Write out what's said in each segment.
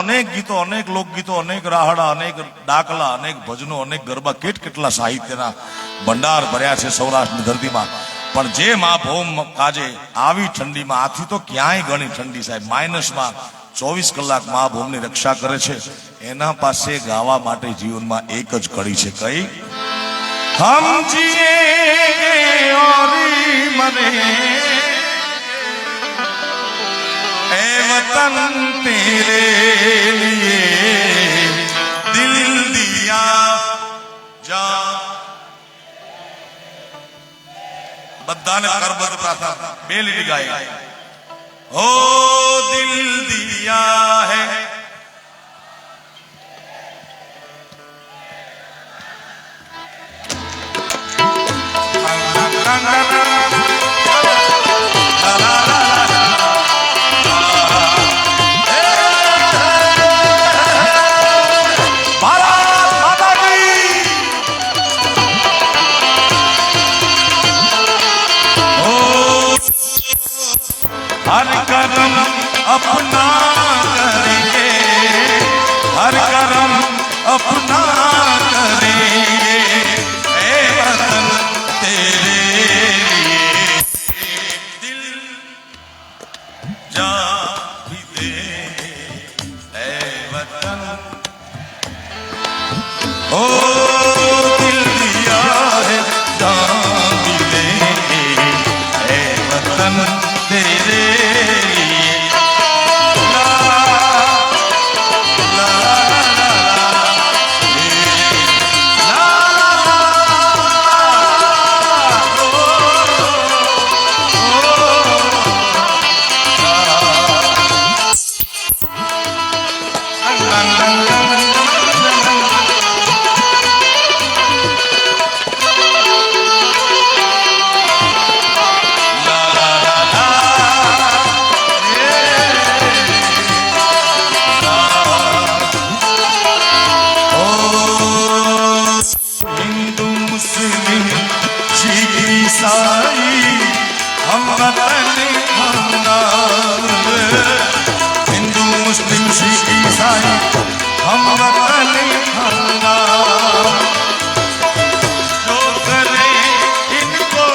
अनेक गीतो, अनेक लोकगीतो, अनेक राहड़ा, अनेक डाकला, अनेक भजनो, अनेक गरबा, केटकेटला साहित्यना भंडार भर्या छे सौराष्ट्રની ધરતીમાં। પણ જે મા ભૌમ કાજે આવી ઠંડીમાં, આથી તો ક્યાંય ઘણી ઠંડી સાહેબ, માઇનસમાં 24 કલાક મા ભૌમની રક્ષા કરે છે, એના પાસે ગાવા માટે જીવનમાં એક જ કડી છે, કઈ? હમ જીએ और मरे ए वतन तेरे लिए दिल दिया जा। बधाने करबत प्रार्थना बे लीटी गाई। ओ दिल दिया है हर कर्म अपना करेंगे, हर कर्म अपना करेंगे, ए वतन तेरे लिए दिल जा भी देंगे, ए वतन। ओ दिल दिया है जान भी देंगे, ए वतन तेरे हिंदू मुस्लिम सिख ईसाई हम वतन खानदान, जो करे इनको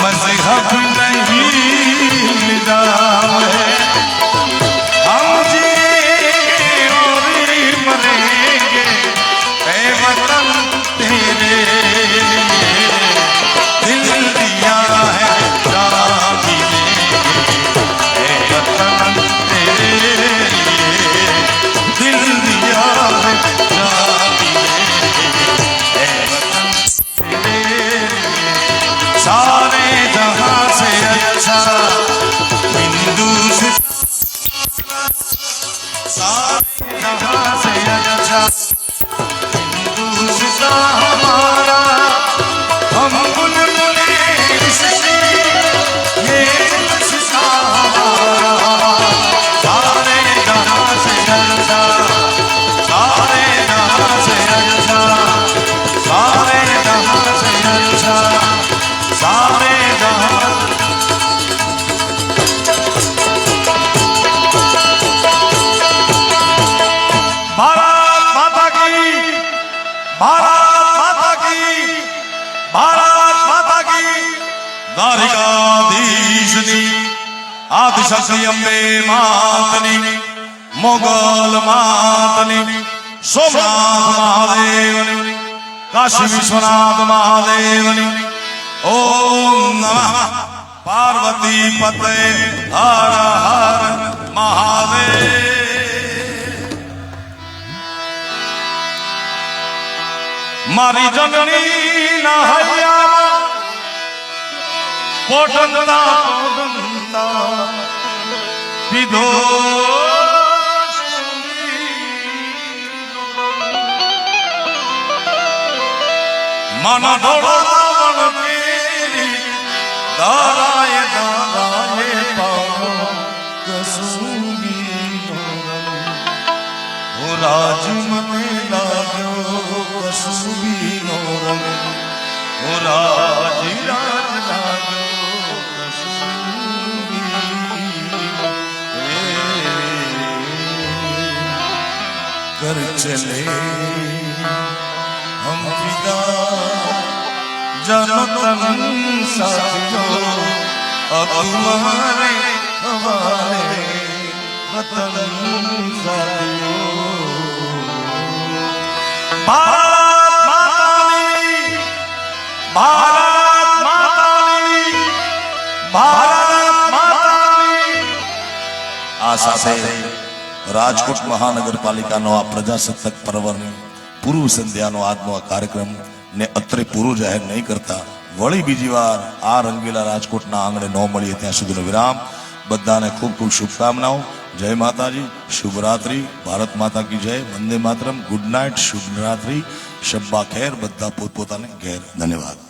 मजहब नहीं निजाम है। हम जिए और मरेंगे, ए वतन तेरे दिल दिया है जान भी देंगे, ए वतन तेरे लिए दिल दिया है जान भी देंगे, ए वतन तेरे लिए। सारे जहां से अच्छा हिंदू से, सारे जहां से अच्छा हिंदू से हमारा, हम बुलबुले इससे ये सिसा हमारा। सारे जहां से अच्छा, सारे जहां से अच्छा, सारे जहां से अच्छा, सारे जहां। भारत माता की, भारत माता की, भारत माता की। द्वारिकाधीशनी आदिशक्ति अंबे मातनी, मोगल मातनी, सोमनाथ महादेवनी, काशी विश्वनाथ महादेवनी। ओम नमः पार्वती पते हर हर महादेव। मारी जननी ना हया पोटंता पोटंता विधो मन ढोलावन मेरी दाराए दाराए पाओ कसूरी हो राज मने लागो कसूरी रंग हो राज राज लागो कसूरी कर चले हम फिदा जनतन साथियों अब तुम्हारे हवाले वतन साथियों। भारत मातानी, भारत मातानी, भारत मातानी। आ સાથે રાજકોટ મહાનગરપાલિકાનો આ પ્રજાસત્તાક પર્વની પૂર્વ સંધ્યાનો આજનો આ કાર્યક્રમ ને અત્રે પૂરું જાહેર નહીં કરતા વળી બીજી વાર આ રંગીલા રાજકોટના આંગણે ન મળીએ ત્યાં સુધીનો વિરામ. બધાને ખૂબ ખૂબ શુભકામનાઓ. જય માતાજી, શુભરાત્રી, ભારત માતા કી જય, વંદે માતરમ, ગુડ નાઇટ, શુભરાત્રી, શબ્બા ખેર, બધા પોતપોતાને ઘેર. ધન્યવાદ.